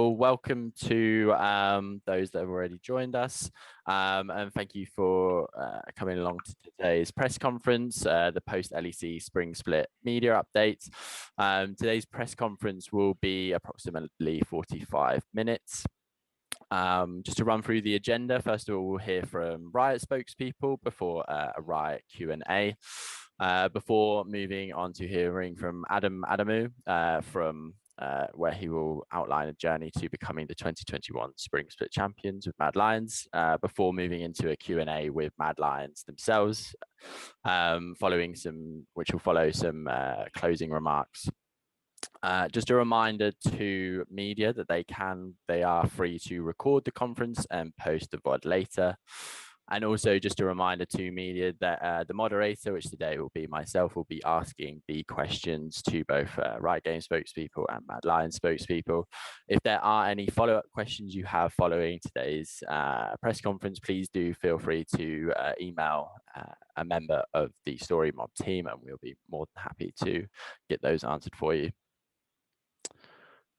Well, welcome to those that have already joined us, and thank you for coming along to today's press conference, the post-LEC Spring Split media update. Today's press conference will be approximately 45 minutes. Just to run through the agenda, first of all, we'll hear from Riot spokespeople before a Riot Q&A, before moving on to hearing from Adam Adamou from where he will outline a journey to becoming the 2021 Spring Split champions with MAD Lions, before moving into a Q&A with MAD Lions themselves, which will follow some closing remarks. Just a reminder to media that they are free to record the conference and post the VOD later. And also just a reminder to media that the moderator, which today will be myself, will be asking the questions to both Riot Games spokespeople and MAD Lions spokespeople. If there are any follow-up questions you have following today's press conference, please do feel free to email a member of the Story Mob team, and we'll be more than happy to get those answered for you.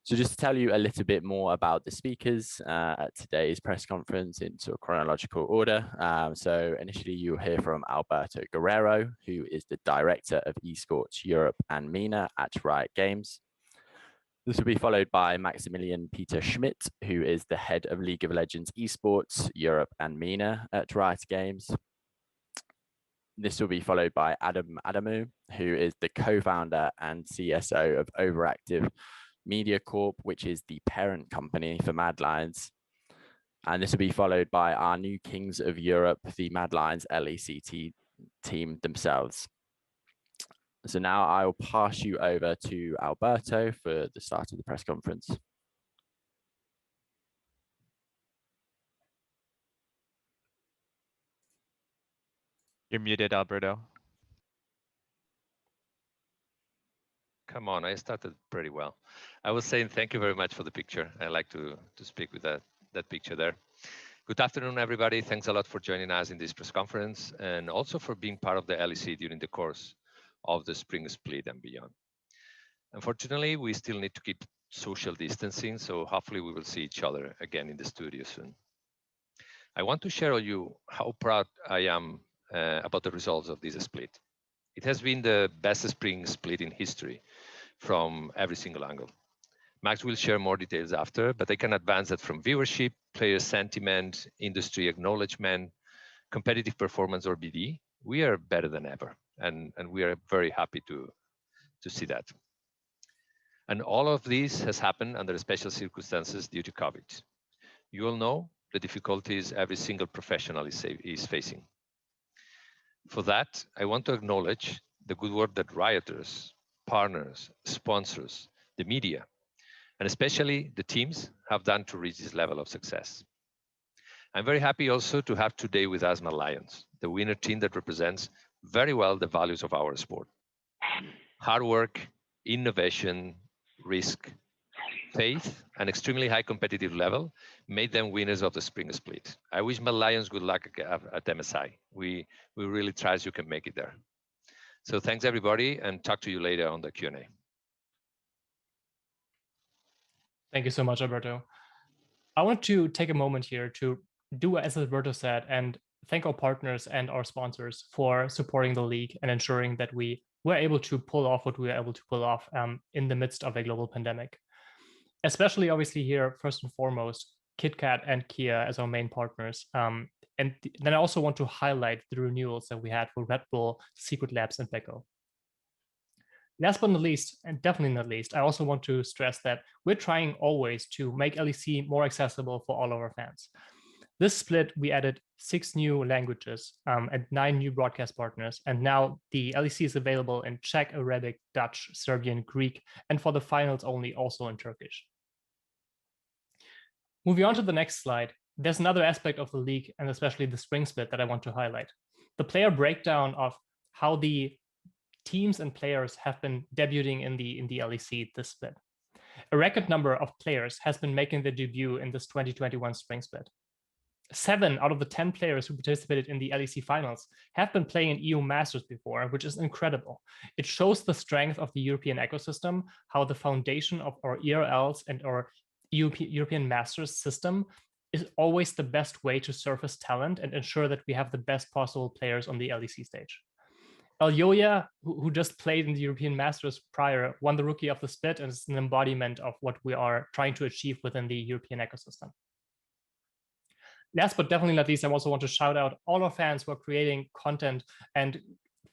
So just to tell you a little bit more about the speakers at today's press conference in sort of chronological order. So initially you'll hear from Alberto Guerrero, who is the Director of Esports Europe and MENA at Riot Games. This will be followed by Maximilian Schmidt, who is the Head of League of Legends Esports Europe and MENA at Riot Games. This will be followed by Adam Adamou, who is the co-founder and CSO of OverActive Media Corp, which is the parent company for MAD Lions. And this will be followed by our new Kings of Europe, the MAD Lions LEC team themselves. So now I will pass you over to Alberto for the start of the press conference. You're muted, Alberto. Come on, I started pretty well. I was saying thank you very much for the picture. I like to speak with that picture there. Good afternoon, everybody. Thanks a lot for joining us in this press conference and also for being part of the LEC during the course of the Spring Split and beyond. Unfortunately, we still need to keep social distancing, so hopefully we will see each other again in the studio soon. I want to share with you how proud I am about the results of this split. It has been the best Spring Split in history from every single angle. Max will share more details after, but I can advance that from viewership, player sentiment, industry acknowledgement, competitive performance, or BD, we are better than ever. And we are very happy to see that. And all of this has happened under special circumstances due to COVID. You all know the difficulties every single professional is facing. For that, I want to acknowledge the good work that rioters, partners, sponsors, the media, and especially the teams have done to reach this level of success. I'm very happy also to have today with us MAD Lions, the winner team that represents very well the values of our sport. Hard work, innovation, risk, faith, and extremely high competitive level made them winners of the Spring Split. I wish MAD Lions good luck at MSI. We really trust you can make it there. So thanks everybody, and talk to you later on the Q&A. Thank you so much, Alberto. I want to take a moment here to do as Alberto said and thank our partners and our sponsors for supporting the league and ensuring that we were able to pull off what we were able to pull off in the midst of a global pandemic. Especially obviously here, first and foremost, KitKat and Kia as our main partners. And then I also want to highlight the renewals that we had for Red Bull, Secret Labs, and Beko. Last but not least, and definitely not least, I also want to stress that we're trying always to make LEC more accessible for all of our fans. This split, we added 6 new languages and 9 new broadcast partners. And now the LEC is available in Czech, Arabic, Dutch, Serbian, Greek, and for the finals only also in Turkish. Moving on to the next slide, there's another aspect of the league and especially the Spring Split that I want to highlight. The player breakdown of how the teams and players have been debuting in the LEC this split. A record number of players has been making their debut in this 2021 Spring Split. 7 out of the 10 players who participated in the LEC finals have been playing in EU Masters before, which is incredible. It shows the strength of the European ecosystem, how the foundation of our ERLs and our European Masters system is always the best way to surface talent and ensure that we have the best possible players on the LEC stage. Elyoya, who just played in the European Masters prior, won the Rookie of the Split and is an embodiment of what we are trying to achieve within the European ecosystem. Last but definitely not least, I also want to shout out all our fans who are creating content and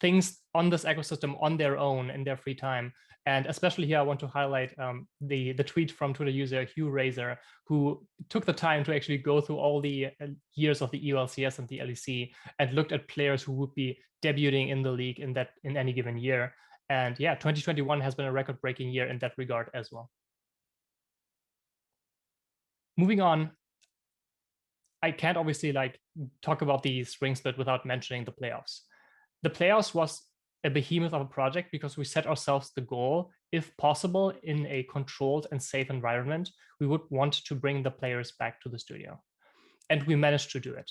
things on this ecosystem on their own in their free time. And especially here, I want to highlight the tweet from Twitter user Hugh Razor, who took the time to actually go through all the years of the EULCS and the LEC and looked at players who would be debuting in the league in any given year. And yeah, 2021 has been a record-breaking year in that regard as well. Moving on, I can't obviously talk about the spring split without mentioning the playoffs. The playoffs was a behemoth of a project because we set ourselves the goal, if possible, in a controlled and safe environment, we would want to bring the players back to the studio. And we managed to do it.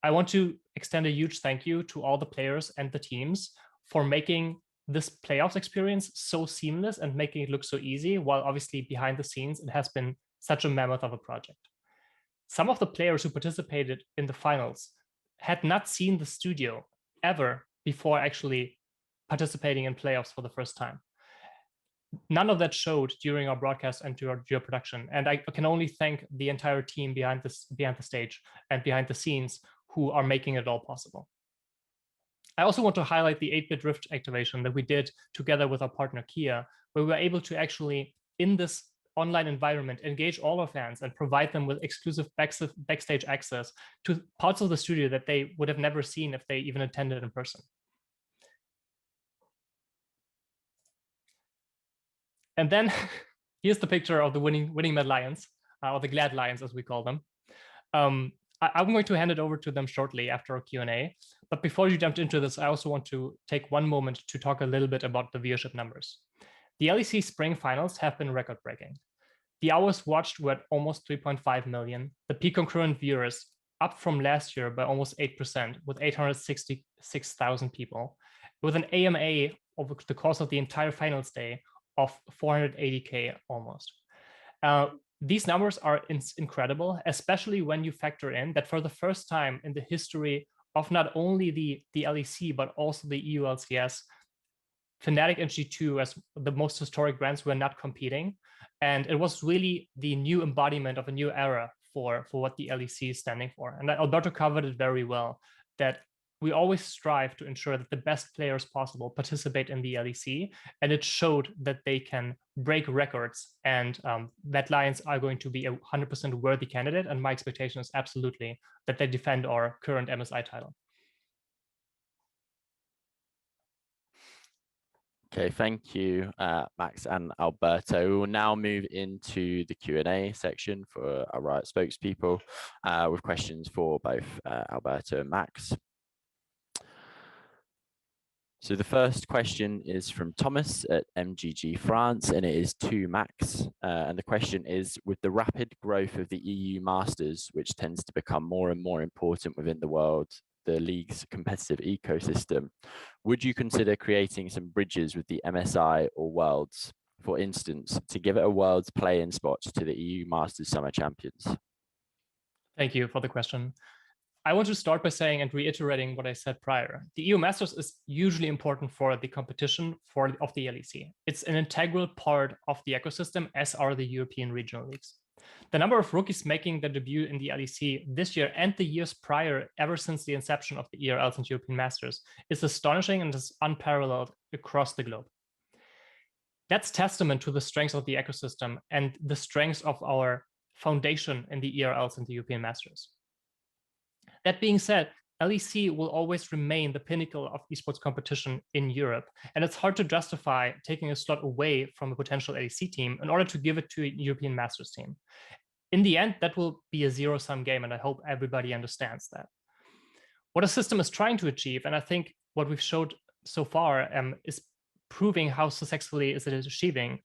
I want to extend a huge thank you to all the players and the teams for making this playoffs experience so seamless and making it look so easy, while obviously behind the scenes, it has been such a mammoth of a project. Some of the players who participated in the finals had not seen the studio ever before actually participating in playoffs for the first time. None of that showed during our broadcast and during our production. And I can only thank the entire team behind the stage and behind the scenes who are making it all possible. I also want to highlight the 8-bit Rift activation that we did together with our partner Kia, where we were able to actually, in this online environment, engage all our fans and provide them with exclusive backstage access to parts of the studio that they would have never seen if they even attended in person. And then here's the picture of the winning MAD Lions, or the Glad Lions, as we call them. I'm going to hand it over to them shortly after our Q&A. But before you jumped into this, I also want to take one moment to talk a little bit about the viewership numbers. The LEC Spring Finals have been record-breaking. The hours watched were at almost 3.5 million. The peak concurrent viewers up from last year by almost 8%, with 866,000 people, with an AMA over the course of the entire finals day of 480K almost. These numbers are incredible, especially when you factor in that for the first time in the history of not only the LEC, but also the EULCS, Fnatic and G2 as the most historic brands were not competing. And it was really the new embodiment of a new era for what the LEC is standing for. And Alberto covered it very well, that we always strive to ensure that the best players possible participate in the LEC, and it showed that they can break records, and that Lions are going to be a 100% worthy candidate, and my expectation is absolutely that they defend our current MSI title. Okay, thank you, Max and Alberto. We will now move into the Q&A section for our Riot spokespeople with questions for both Alberto and Max. So the first question is from Thomas at MGG France, and it is to Max. And the question is, with the rapid growth of the EU Masters, which tends to become more and more important within the league's competitive ecosystem, would you consider creating some bridges with the MSI or Worlds, for instance, to give it a Worlds play-in spot to the EU Masters Summer Champions? Thank you for the question. I want to start by saying and reiterating what I said prior. The EU Masters is usually important for the competition of the LEC. It's an integral part of the ecosystem, as are the European regional leagues. The number of rookies making their debut in the LEC this year and the years prior, ever since the inception of the ERLs and European Masters, is astonishing and is unparalleled across the globe. That's testament to the strengths of the ecosystem and the strengths of our foundation in the ERLs and the European Masters. That being said, LEC will always remain the pinnacle of esports competition in Europe, and it's hard to justify taking a slot away from a potential LEC team in order to give it to a European Masters team. In the end, that will be a zero-sum game, and I hope everybody understands that. What a system is trying to achieve, and I think what we've showed so far is proving how successfully it is achieving,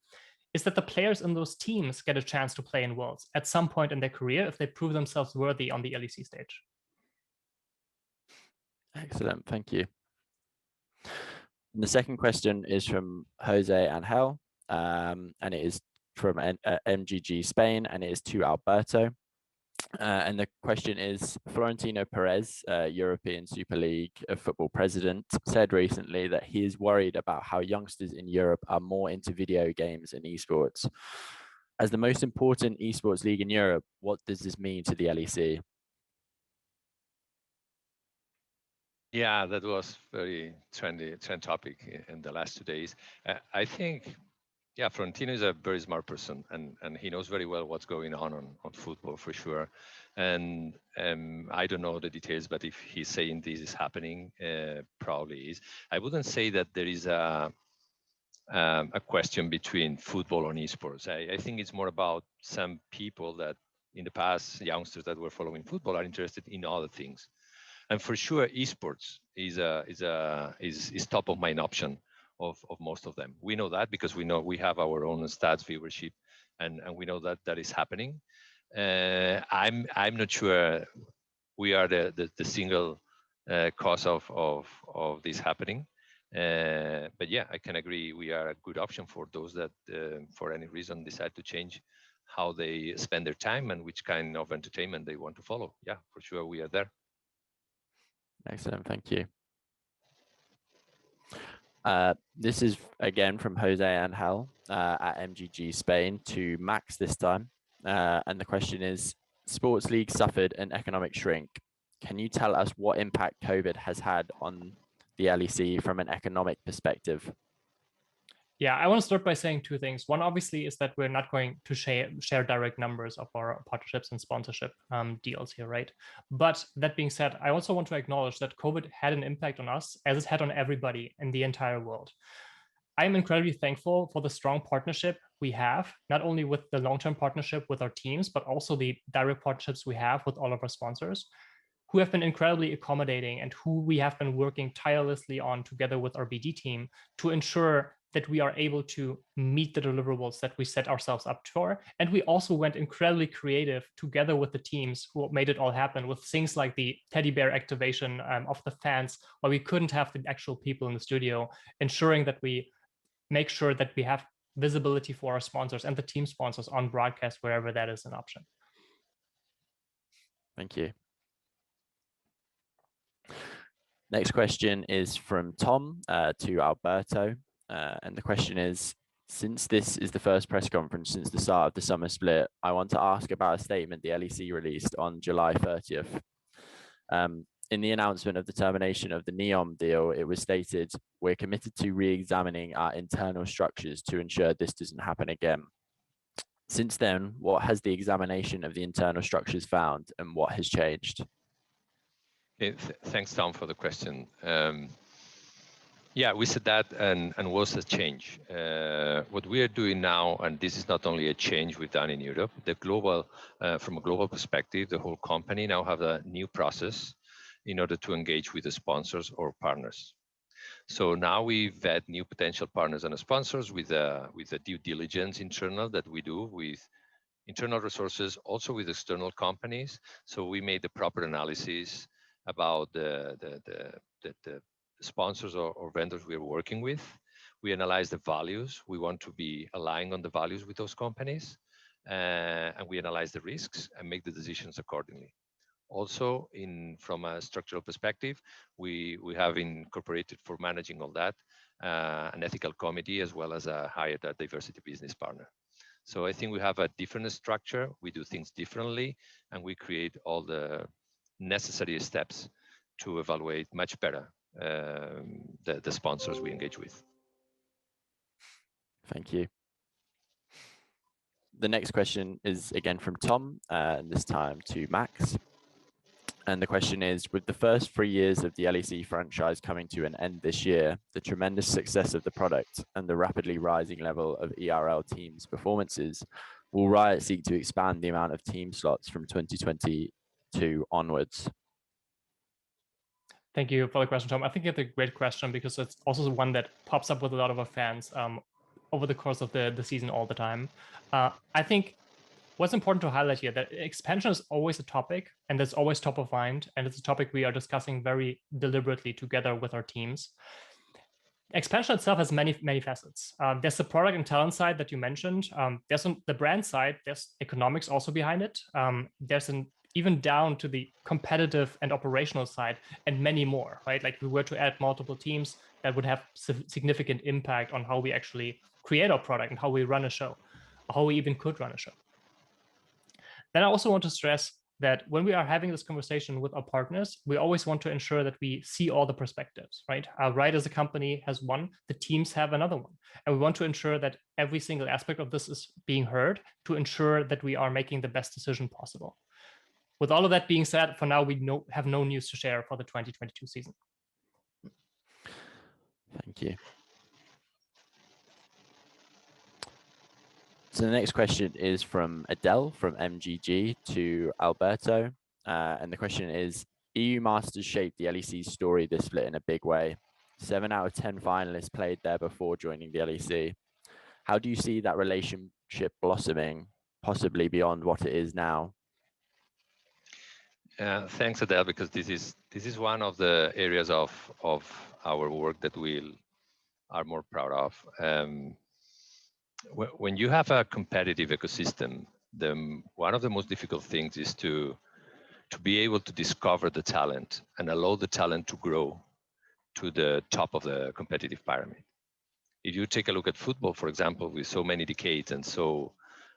is that the players in those teams get a chance to play in Worlds at some point in their career if they prove themselves worthy on the LEC stage. Excellent, thank you. And the second question is from Jose Angel, and it is from MGG Spain, and it is to Alberto. And the question is, Florentino Pérez, European Super League of Football president, said recently that he is worried about how youngsters in Europe are more into video games and esports. As the most important esports league in Europe, what does this mean to the LEC? Yeah, that was very trend topic in the last 2 days. I think, yeah, Florentino is a very smart person, and he knows very well what's going on football for sure. And I don't know the details, but if he's saying this is happening, probably is. I wouldn't say that there is a question between football and esports. I think it's more about some people that in the past, youngsters that were following football are interested in other things. And for sure, esports is top of mind option of most of them. We know that because we know we have our own stats viewership, and we know that that is happening. I'm not sure we are the single cause of this happening. But yeah, I can agree we are a good option for those that for any reason decide to change how they spend their time and which kind of entertainment they want to follow. Yeah, for sure we are there. Excellent, thank you. This is again from Jose Angel at MGG Spain to Max this time. And the question is, sports league suffered an economic shrink. Can you tell us what impact COVID has had on the LEC from an economic perspective? Yeah, I want to start by saying two things. One, obviously, is that we're not going to share direct numbers of our partnerships and sponsorship deals here, right? But that being said, I also want to acknowledge that COVID had an impact on us as it had on everybody in the entire world. I'm incredibly thankful for the strong partnership we have, not only with the long-term partnership with our teams, but also the direct partnerships we have with all of our sponsors, who have been incredibly accommodating and who we have been working tirelessly on together with our BD team to ensure that we are able to meet the deliverables that we set ourselves up for. And we also went incredibly creative together with the teams who made it all happen with things like the teddy bear activation of the fans, where we couldn't have the actual people in the studio, ensuring that we make sure that we have visibility for our sponsors and the team sponsors on broadcast wherever that is an option. Thank you. Next question is from Tom to Alberto. And the question is, since this is the first press conference since the start of the summer split, I want to ask about a statement the LEC released on July 30th. In the announcement of the termination of the NEOM deal, it was stated, we're committed to re-examining our internal structures to ensure this doesn't happen again. Since then, what has the examination of the internal structures found and what has changed? Thanks, Tom, for the question. Yeah, we said that and was a change. What we are doing now, and this is not only a change we've done in Europe, the global, from a global perspective, the whole company now have a new process in order to engage with the sponsors or partners. So now we vet new potential partners and sponsors with the due diligence internal that we do with internal resources, also with external companies. So we made the proper analysis about the sponsors or vendors we are working with. We analyze the values. We want to be aligned on the values with those companies. And we analyze the risks and make the decisions accordingly. Also, from a structural perspective, we have incorporated for managing all that an ethical committee as well as hired a diversity business partner. So I think we have a different structure. We do things differently, and we create all the necessary steps to evaluate much better the sponsors we engage with. Thank you. The next question is again from Tom, this time to Max. And the question is, with the first 3 years of the LEC franchise coming to an end this year, the tremendous success of the product and the rapidly rising level of ERL teams' performances, will Riot seek to expand the amount of team slots from 2022 onwards? Thank you for the question, Tom. I think it's a great question because it's also one that pops up with a lot of our fans over the course of the season all the time. I think what's important to highlight here that expansion is always a topic and it's always top of mind, and it's a topic we are discussing very deliberately together with our teams. expansion itself has many facets. There's the product and talent side that you mentioned. There's on the brand side, there's economics also behind it. There's even down to the competitive and operational side and many more, right? Like if we were to add multiple teams, that would have significant impact on how we actually create our product and how we run a show, how we even could run a show. Then I also want to stress that when we are having this conversation with our partners, we always want to ensure that we see all the perspectives, right? Riot as a company has one, the teams have another one. And we want to ensure that every single aspect of this is being heard to ensure that we are making the best decision possible. With all of that being said, for now, we have no news to share for the 2022 season. Thank you. So the next question is from Adele from MGG to Alberto. And the question is, EU Masters shaped the LEC's story this split in a big way. 7 out of 10 finalists played there before joining the LEC. How do you see that relationship blossoming, possibly beyond what it is now? Thanks, Adele, because this is one of the areas of our work that we are more proud of. When you have a competitive ecosystem, one of the most difficult things is to be able to discover the talent and allow the talent to grow to the top of the competitive pyramid. If you take a look at football, for example, with so many decades and so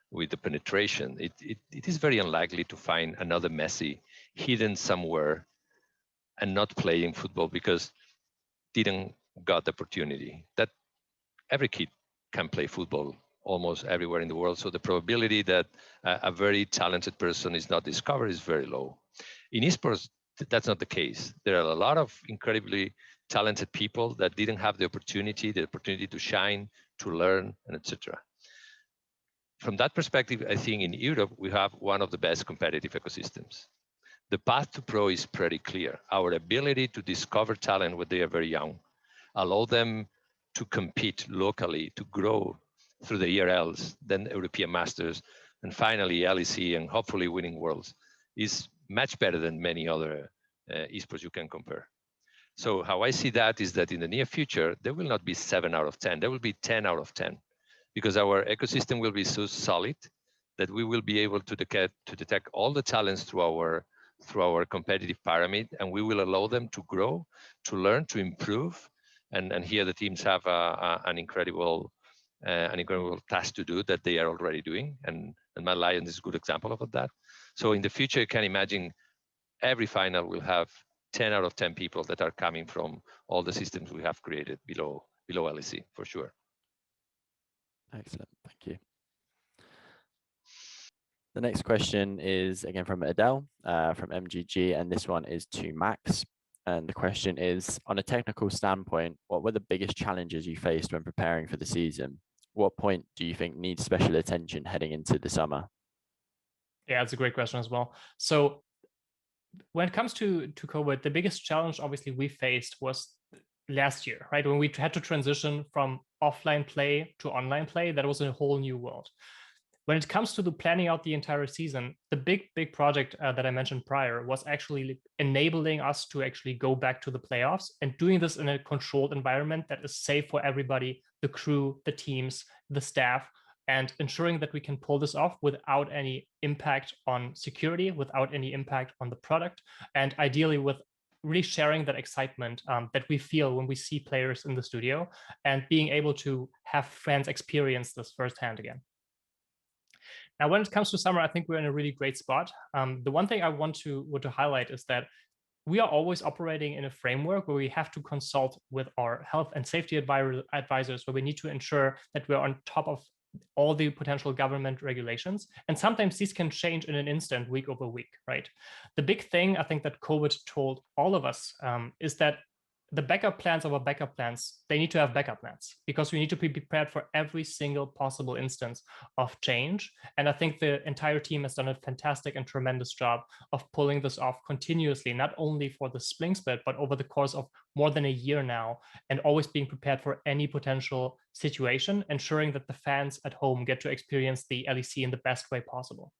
with the penetration, it is very unlikely to find another Messi hidden somewhere and not playing football because didn't got the opportunity. That every kid can play football almost everywhere in the world. So the probability that a very talented person is not discovered is very low. In esports, that's not the case. There are a lot of incredibly talented people that didn't have the opportunity to shine, to learn, and etc. From that perspective, I think in Europe, we have one of the best competitive ecosystems. The path to pro is pretty clear. Our ability to discover talent when they are very young, allow them to compete locally, to grow through the ERLs, then European Masters, and finally LEC, and hopefully winning Worlds, is much better than many other esports you can compare. So how I see that is that in the near future, there will not be 7 out of 10, there will be 10 out of 10, because our ecosystem will be so solid that we will be able to detect all the talents through our competitive pyramid, and we will allow them to grow, to learn, to improve. And here the teams have an incredible task to do that they are already doing. And MAD Lions is a good example of that. So in the future, you can imagine every final will have 10 out of 10 people that are coming from all the systems we have created below LEC, for sure. Excellent, thank you. The next question is again from Adele from MGG, and this one is to Max. And the question is, on a technical standpoint, what were the biggest challenges you faced when preparing for the season? What point do you think needs special attention heading into the summer? Yeah, that's a great question as well. So when it comes to COVID, the biggest challenge obviously we faced was last year, right? When we had to transition from offline play to online play, that was a whole new world. When it comes to the planning out the entire season, the big project that I mentioned prior was actually enabling us to actually go back to the playoffs and doing this in a controlled environment that is safe for everybody, the crew, the teams, the staff, and ensuring that we can pull this off without any impact on security, without any impact on the product, and ideally with really sharing that excitement that we feel when we see players in the studio and being able to have fans experience this firsthand again. Now, when it comes to summer, I think we're in a really great spot. The one thing I want to highlight is that we are always operating in a framework where we have to consult with our health and safety advisors, where we need to ensure that we're on top of all the potential government regulations. And sometimes these can change in an instant, week over week, right? The big thing I think that COVID told all of us is that the backup plans of our backup plans, they need to have backup plans because we need to be prepared for every single possible instance of change. And I think the entire team has done a fantastic and tremendous job of pulling this off continuously, not only for the Spring Split, but over the course of more than a year now, and always being prepared for any potential situation, ensuring that the fans at home get to experience the LEC in the best way possible.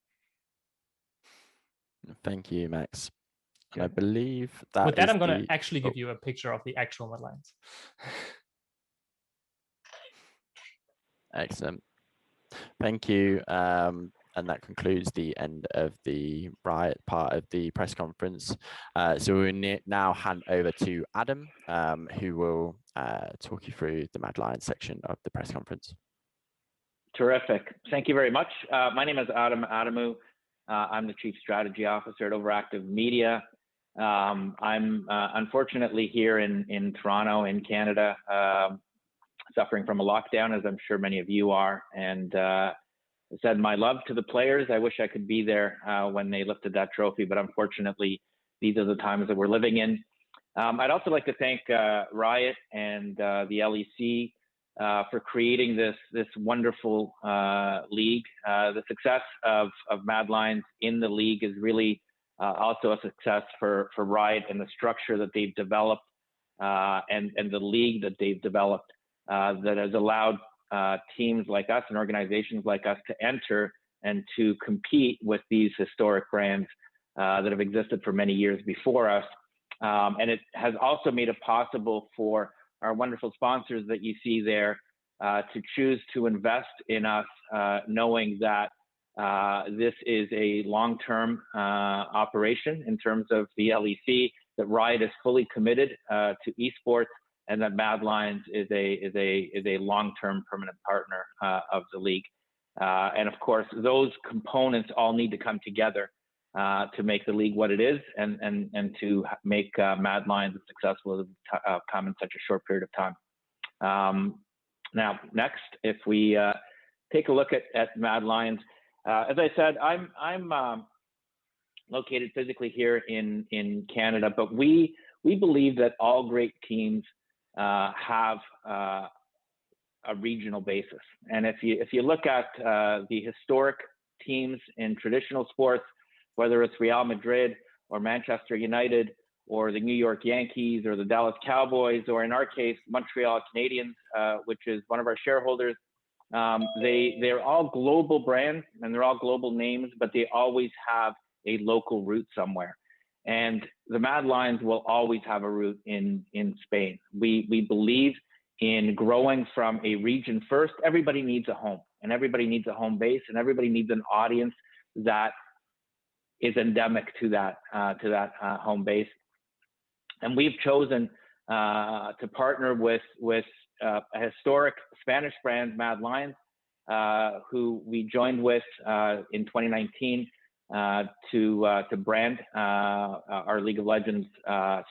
Thank you, Max. And I believe that with that, I'm going to actually give you a picture of the actual MAD Lions. Excellent. Thank you. And that concludes the end of the Riot part of the press conference. So we now hand over to Adam, who will talk you through the Mad Lions section of the press conference. Terrific. Thank you very much. My name is Adam Adamou. I'm the Chief Strategy Officer at OverActive Media. I'm unfortunately here in Toronto, in Canada, suffering from a lockdown, as I'm sure many of you are. And I said my love to the players. I wish I could be there when they lifted that trophy, but unfortunately, these are the times that we're living in. I'd also like to thank Riot and the LEC for creating this wonderful league. The success of Mad Lions in the league is really also a success for Riot and the structure that they've developed and the league that they've developed that has allowed teams like us and organizations like us to enter and to compete with these historic brands that have existed for many years before us. And it has also made it possible for our wonderful sponsors that you see there to choose to invest in us, knowing that this is a long-term operation in terms of the LEC, that Riot is fully committed to esports, and that Mad Lions is a long-term permanent partner of the league. And of course, those components all need to come together to make the league what it is, and to make Mad Lions as successful as it's come in such a short period of time. Now, next, if we take a look at Mad Lions, as I said, I'm located physically here in Canada, but we believe that all great teams have a regional basis. And if you look at the historic teams in traditional sports, whether it's Real Madrid or Manchester United or the New York Yankees or the Dallas Cowboys, or in our case, Montreal Canadiens, which is one of our shareholders, they're all global brands and they're all global names, but they always have a local root somewhere. And the Mad Lions will always have a root in Spain. We believe in growing from a region first. Everybody needs a home, and everybody needs a home base, and everybody needs an audience that is endemic to that home base. And we've chosen to partner with a historic Spanish brand, Mad Lions, who we joined with in 2019 to brand our League of Legends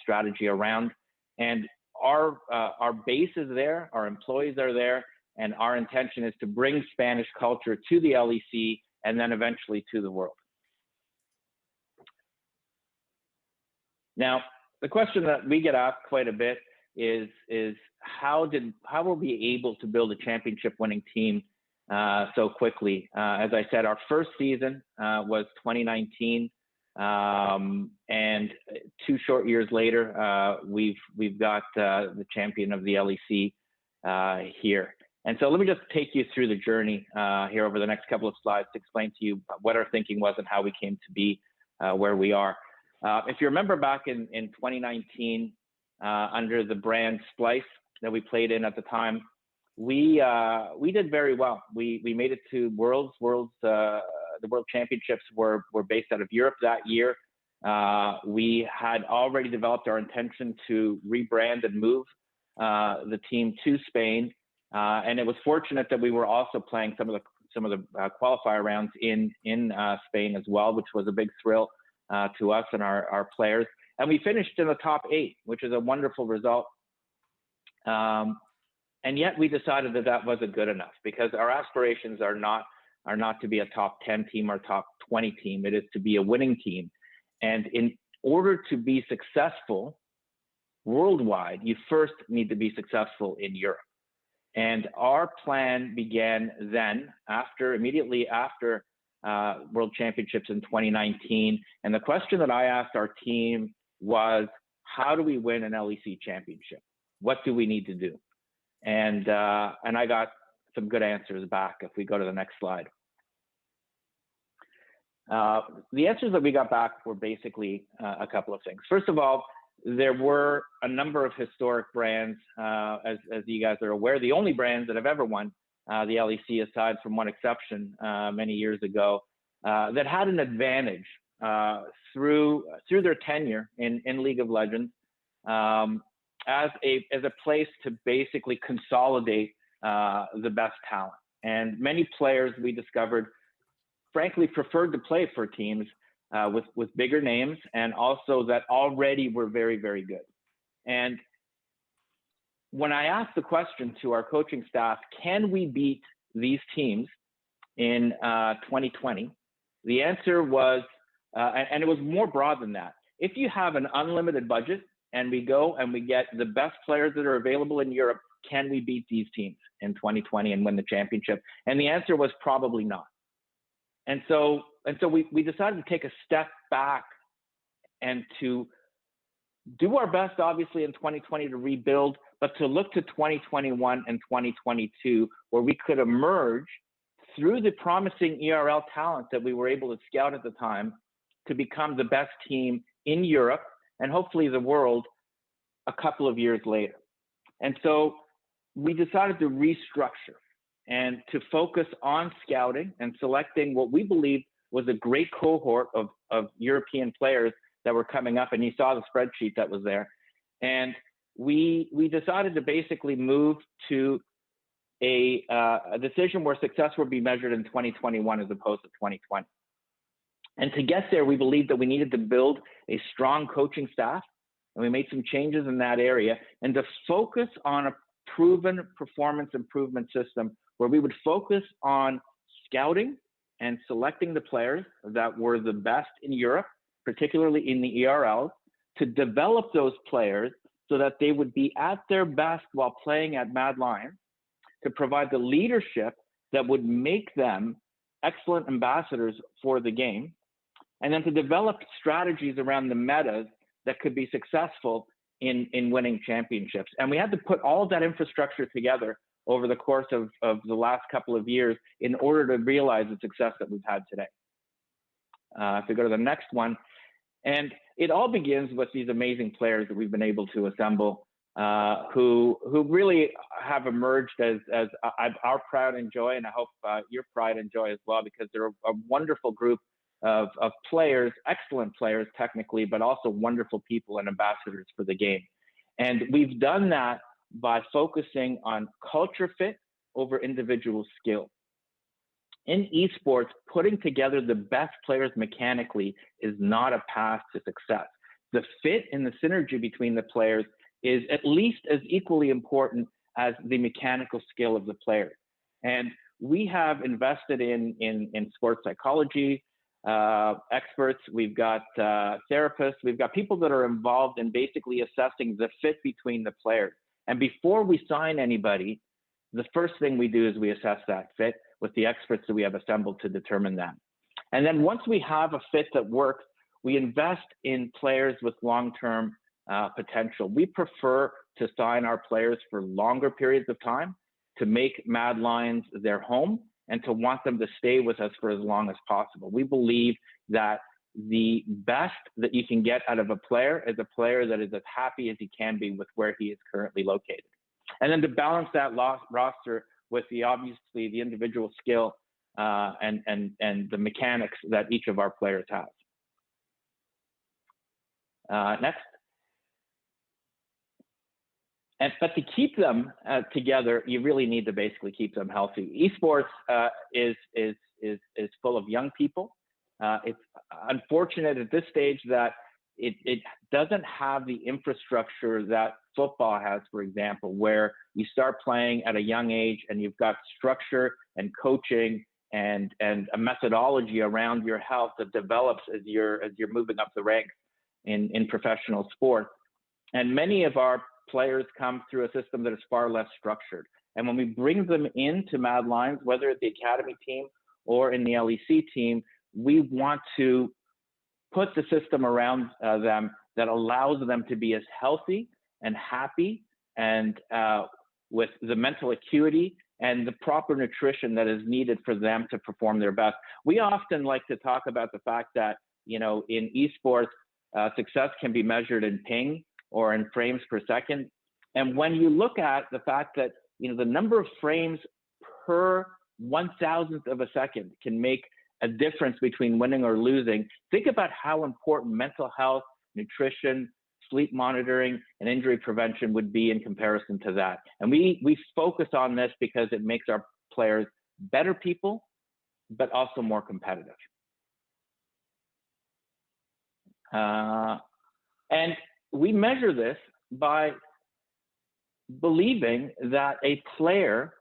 strategy around. And our base is there, our employees are there, and our intention is to bring Spanish culture to the LEC and then eventually to the world. Now, the question that we get asked quite a bit is how were we able to build a championship winning team so quickly? As I said, our first season was 2019, and 2 short years later, we've got the champion of the LEC here. And so let me just take you through the journey here over the next couple of slides to explain to you what our thinking was and how we came to be where we are. If you remember back in 2019, under the brand Splice that we played in at the time, we did very well. We made it to the World Championships were based out of Europe that year. We had already developed our intention to rebrand and move the team to Spain, and it was fortunate that we were also playing some of the qualifier rounds in Spain as well, which was a big thrill to us and our players. And we finished in the top 8, which is a wonderful result. And yet we decided that wasn't good enough, because our aspirations are not to be a top 10 team or top 20 team. It is to be a winning team. And in order to be successful worldwide, you first need to be successful in Europe. And our plan began then, immediately after World Championships in 2019. And the question that I asked our team was, how do we win an LEC championship? What do we need to do? And I got some good answers back if we go to the next slide. The answers that we got back were basically a couple of things. First of all, there were a number of historic brands, as you guys are aware. The only brands that have ever won the LEC aside from one exception many years ago, that had an advantage through their tenure in League of Legends as a place to basically consolidate the best talent. And many players we discovered, frankly, preferred to play for teams with bigger names and also that already were very, very good. And when I asked the question to our coaching staff, can we beat these teams in 2020? The answer was, and it was more broad than that. If you have an unlimited budget and we go and we get the best players that are available in Europe, can we beat these teams in 2020 and win the championship? And the answer was probably not. And so we decided to take a step back and to do our best, obviously, in 2020 to rebuild, but to look to 2021 and 2022, where we could emerge through the promising ERL talent that we were able to scout at the time to become the best team in Europe and hopefully the world a couple of years later. And so we decided to restructure and to focus on scouting and selecting what we believed was a great cohort of European players that were coming up. And you saw the spreadsheet that was there. And we decided to basically move to a decision where success would be measured in 2021 as opposed to 2020. And to get there, we believed that we needed to build a strong coaching staff, and we made some changes in that area, and to focus on a proven performance improvement system where we would focus on scouting and selecting the players that were the best in Europe, particularly in the ERLs, to develop those players so that they would be at their best while playing at MAD Lions, to provide the leadership that would make them excellent ambassadors for the game, and then to develop strategies around the metas that could be successful in winning championships. And we had to put all of that infrastructure together over the course of the last couple of years in order to realize the success that we've had today. If we go to the next one, and it all begins with these amazing players that we've been able to assemble, who really have emerged as our pride and joy, and I hope your pride and joy as well, because they're a wonderful group of players, excellent players technically, but also wonderful people and ambassadors for the game. And we've done that by focusing on culture fit over individual skill. In esports, putting together the best players mechanically is not a path to success. The fit and the synergy between the players is at least as equally important as the mechanical skill of the player. And we have invested in sports psychology experts, we've got therapists, we've got people that are involved in basically assessing the fit between the players. And before we sign anybody, the first thing we do is we assess that fit with the experts that we have assembled to determine that. And then once we have a fit that works, we invest in players with long-term potential. We prefer to sign our players for longer periods of time, to make MAD Lions their home, and to want them to stay with us for as long as possible. We believe that the best that you can get out of a player is a player that is as happy as he can be with where he is currently located. And then to balance that roster with obviously the individual skill and the mechanics that each of our players has. Next. But to keep them together, you really need to basically keep them healthy. Esports is full of young people. It's unfortunate at this stage that it doesn't have the infrastructure that football has, for example, where you start playing at a young age and you've got structure and coaching and a methodology around your health that develops as you're moving up the ranks in professional sports. And many of our players come through a system that is far less structured. And when we bring them into MAD Lions, whether at the academy team or in the LEC team, we want to put the system around them that allows them to be as healthy and happy and with the mental acuity and the proper nutrition that is needed for them to perform their best. We often like to talk about the fact that, you know, in esports, success can be measured in ping or in frames per second. And when you look at the fact that, you know, the number of frames per 1,000th of a second can make a difference between winning or losing. Think about how important mental health, nutrition, sleep monitoring, and injury prevention would be in comparison to that. And we focus on this because it makes our players better people, but also more competitive. And we measure this by believing that a player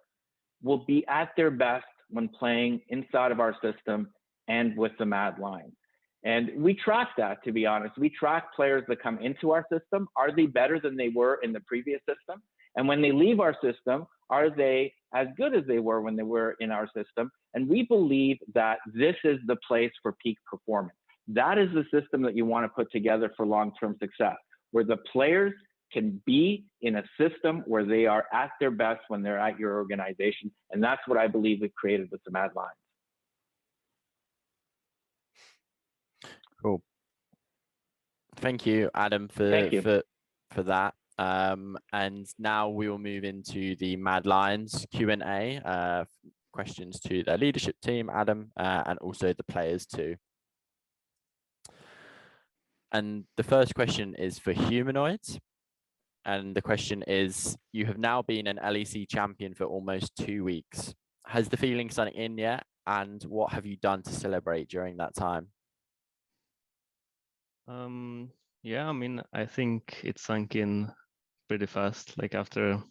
will be at their best when playing inside of our system and with the MAD Lions. And we track that, to be honest. We track players that come into our system. Are they better than they were in the previous system? And when they leave our system, are they as good as they were when they were in our system? And we believe that this is the place for peak performance. That is the system that you want to put together for long-term success, where the players can be in a system where they are at their best when they're at your organization. And that's what I believe we've created with the MAD Lions. Cool. Thank you, Adam, for that. And now we will move into the MAD Lions Q&A, questions to their leadership team, Adam, and also the players too. And the first question is for Humanoid. And the question is, you have now been an LEC champion for almost 2 weeks. Has the feeling sunk in yet? And what have you done to celebrate during that time? Yeah, I mean, I think it sunk in pretty fast. Like after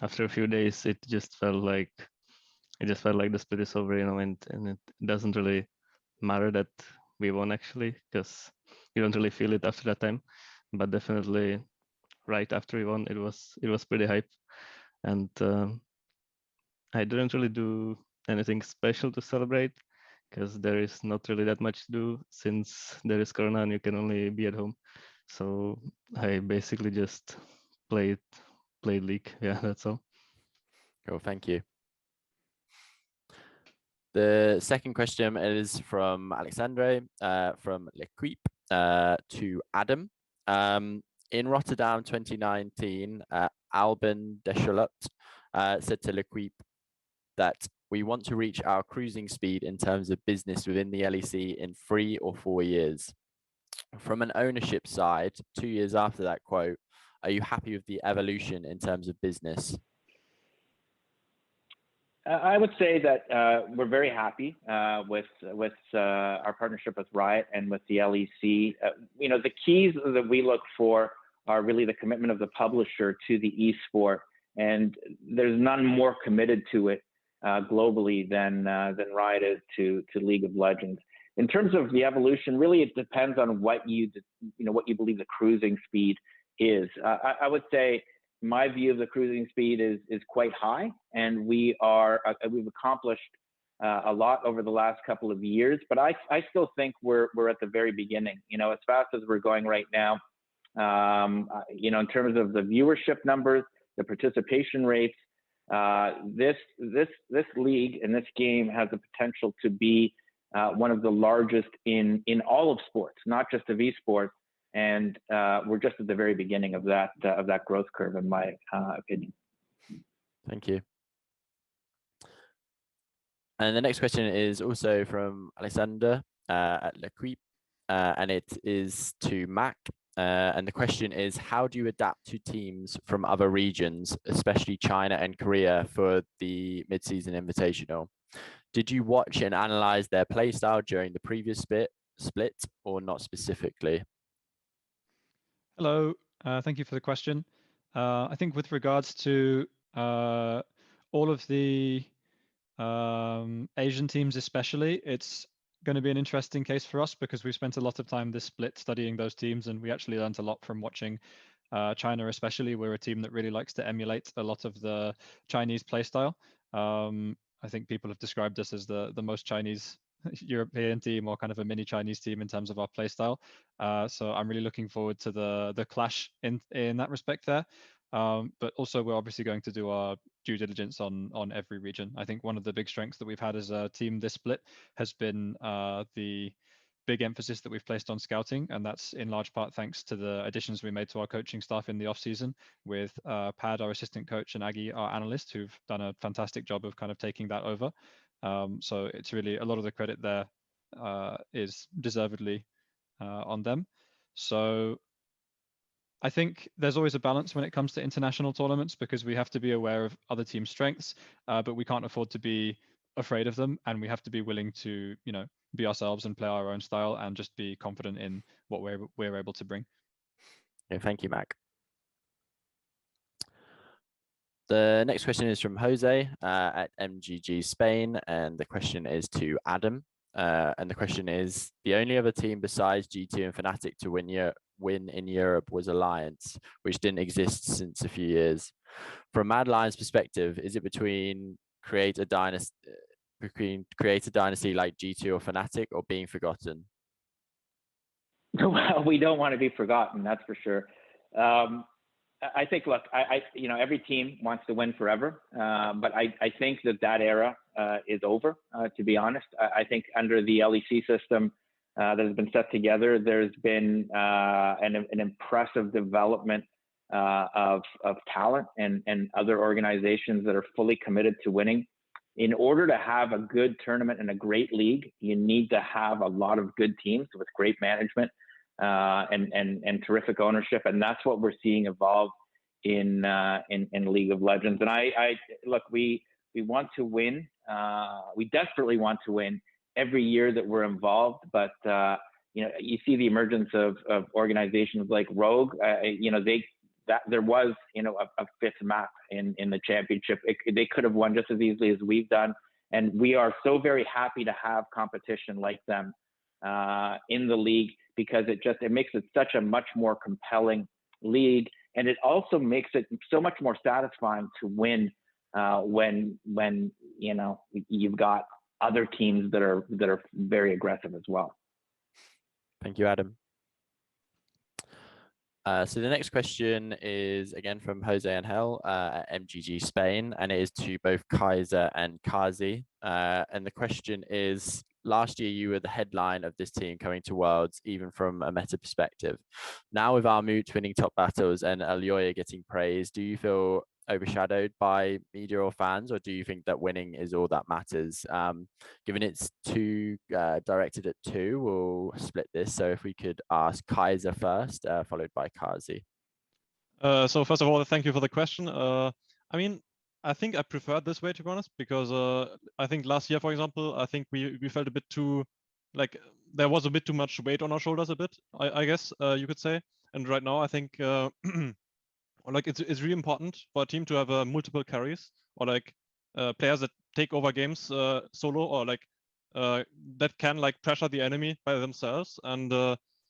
a few days, it just felt like the split is over, you know, and it doesn't really matter that we won actually, because you don't really feel it after that time. But definitely right after we won, it was pretty hype. And I didn't really do anything special to celebrate, because there is not really that much to do since there is Corona and you can only be at home. So I basically just played League. Yeah, that's all. Cool, thank you. The second question is from Alexandre from LEC to Adam. In Rotterdam 2019, Albin Deschalot said to LEC that we want to reach our cruising speed in terms of business within the LEC in 3 or 4 years. From an ownership side, 2 years after that quote, are you happy with the evolution in terms of business? I would say that we're very happy with our partnership with Riot and with the LEC. You know, the keys that we look for are really the commitment of the publisher to the esport, and there's none more committed to it globally than Riot is to League of Legends. In terms of the evolution, really it depends on what you believe the cruising speed is. I would say my view of the cruising speed is quite high, and we've accomplished a lot over the last couple of years. But I still think we're at the very beginning. You know, as fast as we're going right now, you know, in terms of the viewership numbers, the participation rates, this league and this game has the potential to be one of the largest in all of sports, not just of esports. And we're just at the very beginning of that growth curve, in my opinion. Thank you. And the next question is also from Alexander at LEC, and it is to Mac. And the question is, how do you adapt to teams from other regions, especially China and Korea, for the Mid-Season Invitational? Did you watch and analyze their playstyle during the previous split or not specifically? Hello, thank you for the question. I think with regards to all of the Asian teams especially, it's going to be an interesting case for us because we've spent a lot of time this split studying those teams, and we actually learned a lot from watching China especially. We're a team that really likes to emulate a lot of the Chinese playstyle. I think people have described us as the most Chinese European team, or kind of a mini Chinese team in terms of our playstyle. So I'm really looking forward to the clash in that respect there. But also we're obviously going to do our due diligence on every region. I think one of the big strengths that we've had as a team this split has been the big emphasis that we've placed on scouting, and that's in large part thanks to the additions we made to our coaching staff in the off season with Pad, our assistant coach, and Aggie, our analyst, who've done a fantastic job of kind of taking that over. So it's really a lot of the credit there is deservedly on them. So I think there's always a balance when it comes to international tournaments because we have to be aware of other teams' strengths, but we can't afford to be afraid of them, and we have to be willing to, you know, be ourselves and play our own style and just be confident in what we're able to bring. Yeah, thank you, Mac. The next question is from Jose at MGG Spain, and the question is to Adam. And the question is, the only other team besides G2 and Fnatic to win in Europe was Alliance, which didn't exist since a few years. From Mad Lions' perspective, is it between create a dynasty like G2 or Fnatic, or being forgotten? Well, we don't want to be forgotten, that's for sure. I think, look, you know, every team wants to win forever, but I think that era is over, to be honest. I think under the LEC system that has been set together, there's been an impressive development of talent and other organizations that are fully committed to winning. In order to have a good tournament and a great league, you need to have a lot of good teams with great management and terrific ownership, and that's what we're seeing evolve in League of Legends. And I look, we want to win. We desperately want to win every year that we're involved, but you know, you see the emergence of organizations like Rogue. You know, there was, you know, a fifth map in the championship. They could have won just as easily as we've done, and we are so very happy to have competition like them in the league, because it makes it such a much more compelling league, and it also makes it so much more satisfying to win when you know, you've got other teams that are very aggressive as well. Thank you, Adam. So the next question is again from Jose Angel at MGG Spain, and it is to both Kaiser and Carzzy. And the question is, last year you were the headline of this team coming to Worlds, even from a meta perspective. Now with Armut winning top battles and Elyoya getting praise, do you feel overshadowed by media or fans, or do you think that winning is all that matters? Given it's directed at two, we'll split this. So if we could ask Kaiser first, followed by Carzzy. So first of all, thank you for the question. I mean, I think I prefer it this way, to be honest, because I think last year, for example, I think we felt a bit too, like, there was a bit too much weight on our shoulders a bit, I guess you could say. And right now, I think like it's really important for a team to have multiple carries, or like players that take over games solo, or like that can like pressure the enemy by themselves. And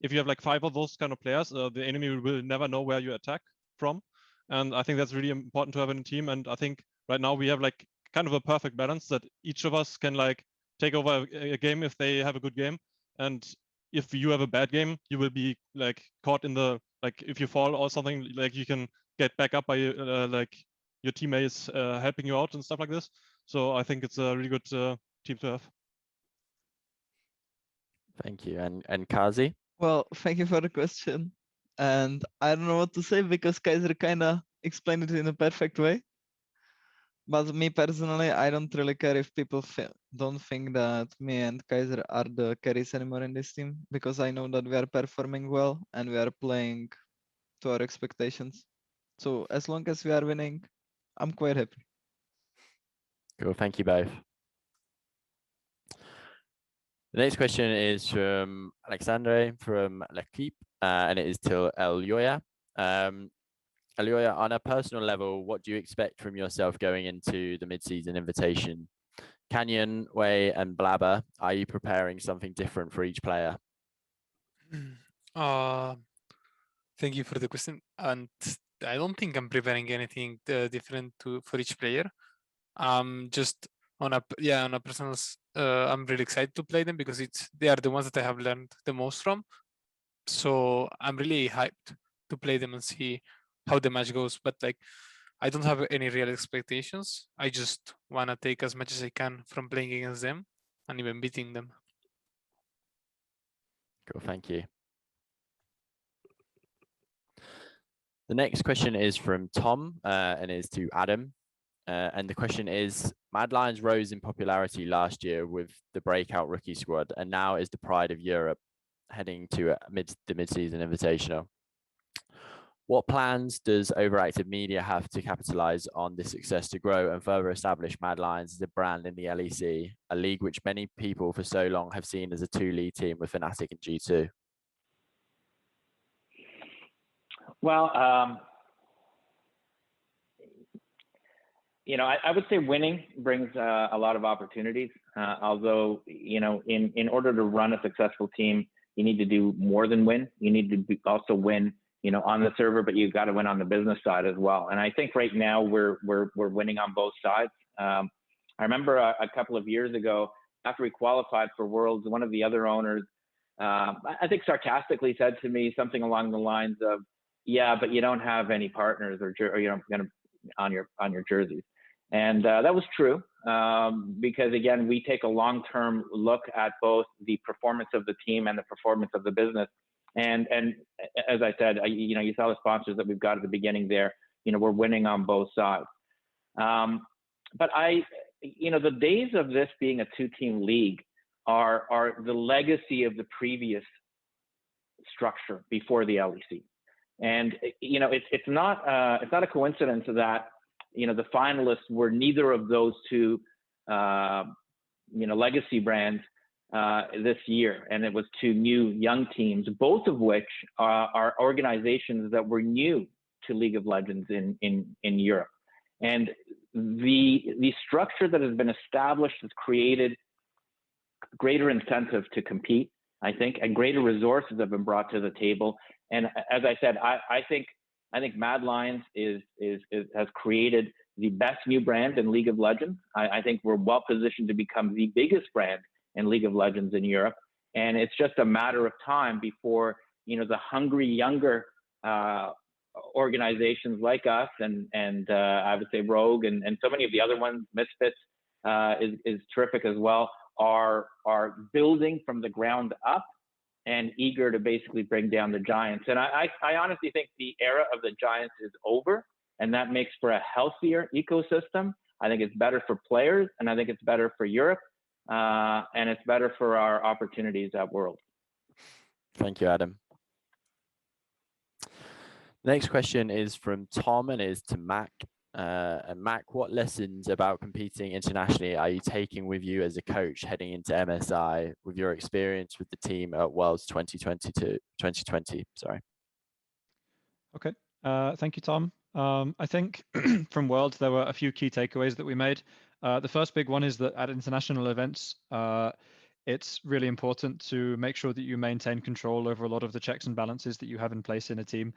if you have like 5 of those kind of players, the enemy will never know where you attack from. And I think that's really important to have in a team. And I think right now we have like kind of a perfect balance that each of us can like take over a game if they have a good game. And if you have a bad game, you will be like caught in the, like if you fall or something, like you can get back up by like your teammates helping you out and stuff like this. So I think it's a really good team to have. Thank you. And Carzzy? Well, thank you for the question. And I don't know what to say because Kaiser kind of explained it in a perfect way. But me personally, I don't really care if people don't think that me and Kaiser are the carries anymore in this team, because I know that we are performing well and we are playing to our expectations. So as long as we are winning, I'm quite happy. Cool, thank you both. The next question is from Alexandre from L'Equipe, and it is to Elyoya. Elyoya, on a personal level, what do you expect from yourself going into the mid-season invitation? Canyon, Wei, and Blaber, are you preparing something different for each player? Thank you for the question. And I don't think I'm preparing anything different for each player. Just on a personal, I'm really excited to play them because they are the ones that I have learned the most from. So I'm really hyped to play them and see how the match goes. But like, I don't have any real expectations. I just want to take as much as I can from playing against them and even beating them. Cool, thank you. The next question is from Tom and is to Adam. And the question is, Mad Lions rose in popularity last year with the breakout rookie squad and now is the pride of Europe heading to the mid-season invitational. What plans does OverActive Media have to capitalize on this success to grow and further establish Mad Lions as a brand in the LEC, a league which many people for so long have seen as a two-league team with Fnatic and G2? Well, you know, I would say winning brings a lot of opportunities. Although, you know, in order to run a successful team, you need to do more than win. You need to also win, you know, on the server, but you've got to win on the business side as well. And I think right now we're winning on both sides. I remember a couple of years ago, after we qualified for Worlds, one of the other owners, I think sarcastically said to me something along the lines of, "Yeah, but you don't have any partners or you know, on your jerseys." And that was true, because again, we take a long-term look at both the performance of the team and the performance of the business. And as I said, you know, you saw the sponsors that we've got at the beginning there. You know, we're winning on both sides. But you know, the days of this being a two-team league are the legacy of the previous structure before the LEC. And you know, it's not a coincidence that, you know, the finalists were neither of those two, you know, legacy brands this year, and it was two new young teams, both of which are organizations that were new to League of Legends in Europe. And the structure that has been established has created greater incentive to compete, I think, and greater resources have been brought to the table. And as I said, I think Mad Lions has created the best new brand in League of Legends. I think we're well positioned to become the biggest brand in League of Legends in Europe. And it's just a matter of time before, you know, the hungry younger organizations like us and I would say Rogue and so many of the other ones, Misfits is terrific as well, are building from the ground up and eager to basically bring down the giants. And I honestly think the era of the giants is over, and that makes for a healthier ecosystem. I think it's better for players, and I think it's better for Europe, and it's better for our opportunities at World. Thank you, Adam. Next question is from Tom and is to Mac. And Mac, what lessons about competing internationally are you taking with you as a coach heading into MSI with your experience with the team at Worlds 2020? Sorry. Okay, thank you, Tom. I think from Worlds, there were a few key takeaways that we made. The first big one is that at international events, it's really important to make sure that you maintain control over a lot of the checks and balances that you have in place in a team.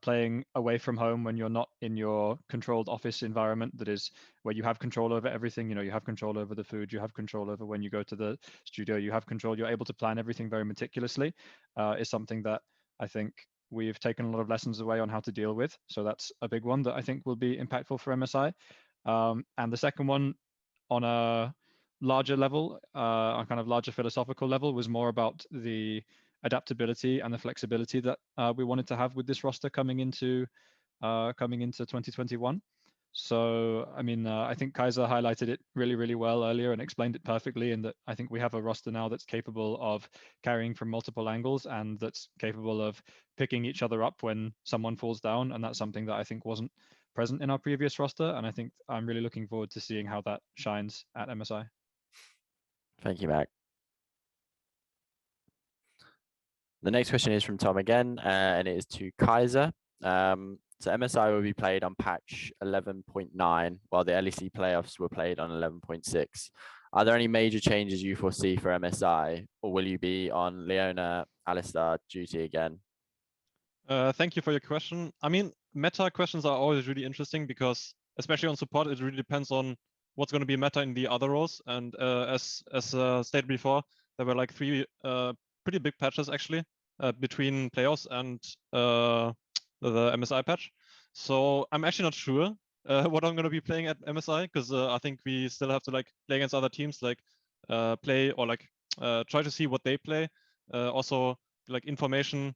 Playing away from home when you're not in your controlled office environment, that is where you have control over everything. You know, you have control over the food, you have control over when you go to the studio, you have control, you're able to plan everything very meticulously, is something that I think we've taken a lot of lessons away on how to deal with. So that's a big one that I think will be impactful for MSI. And the second one, on a larger level, a kind of larger philosophical level, was more about the adaptability and the flexibility that we wanted to have with this roster coming into 2021. So, I mean, I think Kaiser highlighted it really, really well earlier and explained it perfectly, in that I think we have a roster now that's capable of carrying from multiple angles and that's capable of picking each other up when someone falls down. And that's something that I think wasn't present in our previous roster. And I think I'm really looking forward to seeing how that shines at MSI. Thank you, Mac. The next question is from Tom again, and it is to Kaiser. So MSI will be played on patch 11.9, while the LEC playoffs were played on 11.6. Are there any major changes you foresee for MSI, or will you be on Leona, Alistar duty again? Thank you for your question. I mean, meta questions are always really interesting because, especially on support, it really depends on what's going to be meta in the other roles. And as stated before, there were like 3 pretty big patches actually between playoffs and the MSI patch. So I'm actually not sure what I'm going to be playing at MSI, because I think we still have to like play against other teams, like play or like try to see what they play also like information.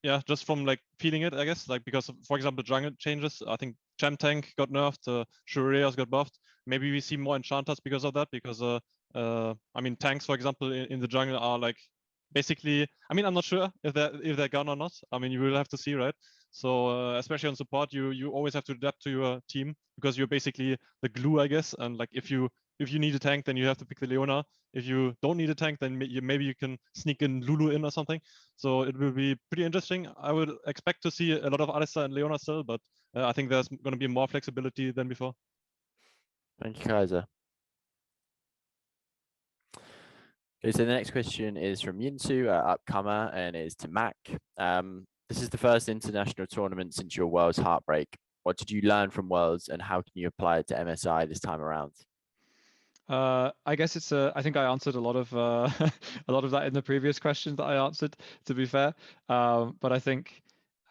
Yeah, just from like feeling it, I guess. Like because for example, jungle changes. I think Gem Tank got nerfed. Shureas got buffed. Maybe we see more enchanters because of that. Because I mean, tanks, for example, in the jungle are like basically. I mean, I'm not sure if they're gone or not. I mean, you will have to see, right? So especially on support, you always have to adapt to your team because you're basically the glue, I guess. And like if you need a tank, then you have to pick the Leona. If you don't need a tank, then maybe you can sneak in Lulu in or something. So it will be pretty interesting. I would expect to see a lot of Alistar and Leona still, but I think there's going to be more flexibility than before. Thank you, Kaiser. Okay, so the next question is from Yinsu, upcomer, and is to Mac. This is the first international tournament since your Worlds heartbreak. What did you learn from Worlds, and how can you apply it to MSI this time around? I guess it's I think I answered a lot of a lot of that in the previous questions that I answered, to be fair. But I think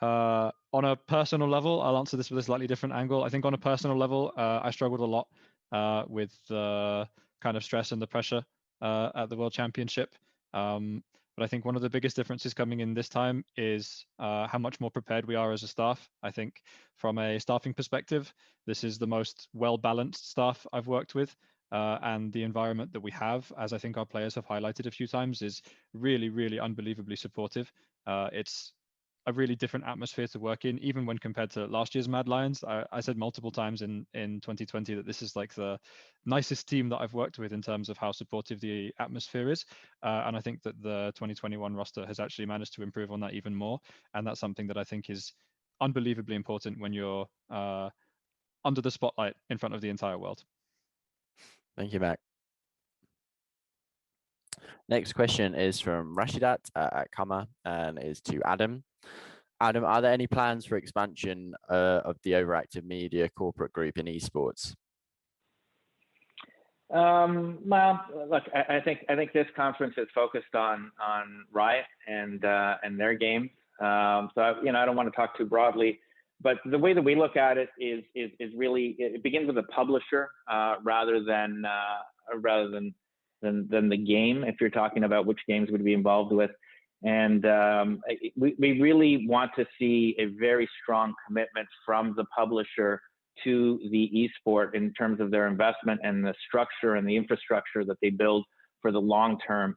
on a personal level, I'll answer this with a slightly different angle. I think on a personal level, I struggled a lot with the kind of stress and the pressure at the World Championship. But I think one of the biggest differences coming in this time is how much more prepared we are as a staff. I think from a staffing perspective, this is the most well-balanced staff I've worked with. And the environment that we have, as I think our players have highlighted a few times, is really, really unbelievably supportive. It's a really different atmosphere to work in, even when compared to last year's Mad Lions. I said multiple times in 2020 that this is like the nicest team that I've worked with in terms of how supportive the atmosphere is. And I think that the 2021 roster has actually managed to improve on that even more. And that's something that I think is unbelievably important when you're under the spotlight in front of the entire world. Thank you, Mac. Next question is from Rashidat at Kama and is to Adam. Adam, are there any plans for expansion of the OverActive Media corporate group in esports? Well, look, I think this conference is focused on Riot and their games. So I don't want to talk too broadly. But the way that we look at it is really, it begins with a publisher rather than the game. If you're talking about which games would be involved with, and we really want to see a very strong commitment from the publisher to the esport in terms of their investment and the structure and the infrastructure that they build for the long-term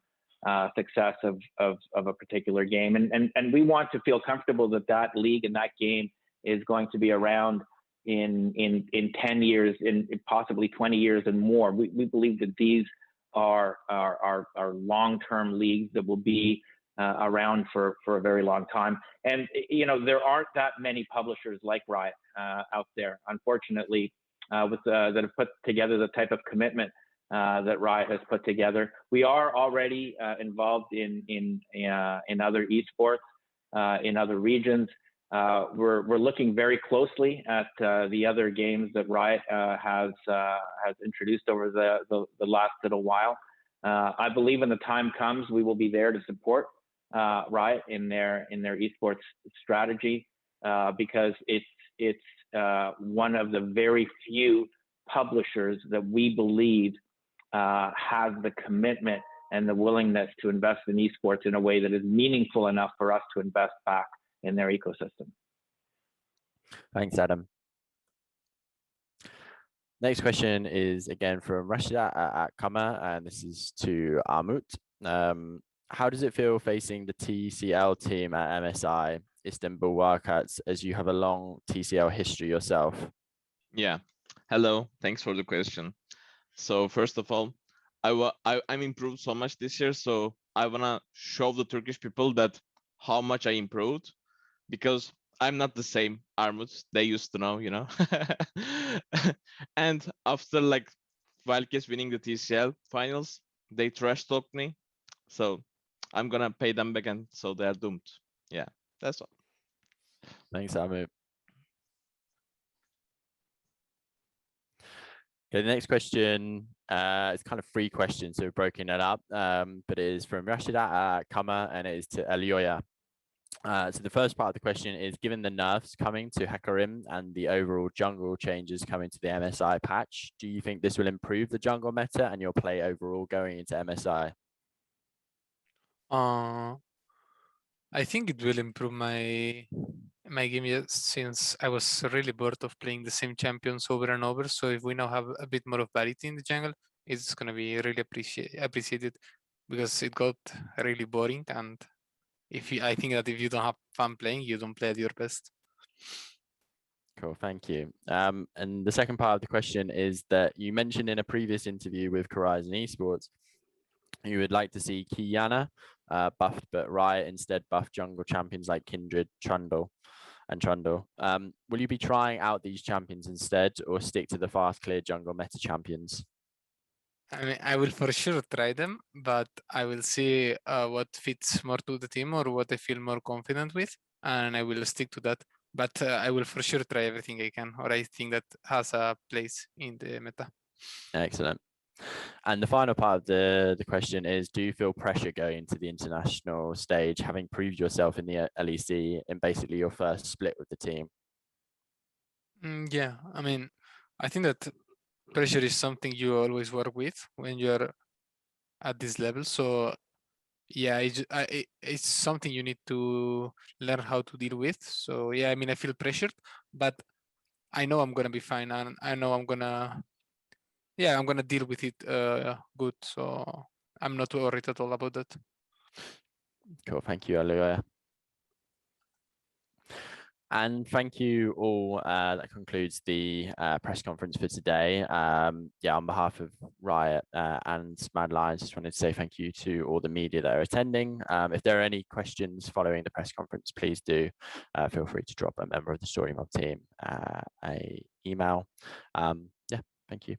success of a particular game. And we want to feel comfortable that league and that game is going to be around in 10 years, in possibly 20 years and more. We believe that these are long-term leagues that will be around for a very long time. And there aren't that many publishers like Riot out there, unfortunately, that have put together the type of commitment that Riot has put together. We are already involved in other esports in other regions. We're looking very closely at the other games that Riot has introduced over the last little while. I believe when the time comes, we will be there to support Riot in their esports strategy because it's one of the very few publishers that we believe has the commitment and the willingness to invest in esports in a way that is meaningful enough for us to invest back in their ecosystem. Thanks, Adam. Next question is again from Rashida at Kama, and this is to Armut. How does it feel facing the TCL team at MSI Istanbul Wildcats, as you have a long TCL history yourself? Yeah. Hello. Thanks for the question. So first of all, I'm improved so much this year, so I wanna show the Turkish people that how much I improved, because I'm not the same Armut they used to know, And after like Wildcats winning the TCL finals, they trash talked me. So I'm gonna pay them back, and so they're doomed. Yeah, that's all. Thanks, Armut. Okay, the next question is kind of 3 questions, so we've broken it up, but it is from Rashida Kama, and it is to Elyoya. So the first part of the question is, given the nerfs coming to Hecarim and the overall jungle changes coming to the MSI patch, do you think this will improve the jungle meta and your play overall going into MSI? I think it will improve my game, yes, since I was really bored of playing the same champions over and over. So if we now have a bit more of variety in the jungle, it's gonna be really appreciated, because it got really boring. And I think that if you don't have fun playing, you don't play at your best. Cool, thank you. And the second part of the question is that you mentioned in a previous interview with Carzzy Esports, you would like to see Qiyana buffed, but Riot instead buff jungle champions like Kindred, Trundle. Will you be trying out these champions instead, or stick to the fast clear jungle meta champions? I mean, I will for sure try them, but I will see what fits more to the team or what I feel more confident with, and I will stick to that. But I will for sure try everything I can, or I think that has a place in the meta. Excellent. And the final part of the question is, do you feel pressure going into the international stage, having proved yourself in the LEC in basically your first split with the team? Yeah, I mean, I think that pressure is something you always work with when you're at this level. So yeah, it's something you need to learn how to deal with. So yeah, I mean, I feel pressured, but I know I'm gonna be fine, and I know I'm gonna deal with it good. So I'm not worried at all about that. Cool, thank you, Elyoya. And thank you all. That concludes the press conference for today. Yeah, on behalf of Riot and MAD Lions, just wanted to say thank you to all the media that are attending. If there are any questions following the press conference, please do feel free to drop a member of the Story Mob team an email. Yeah, thank you.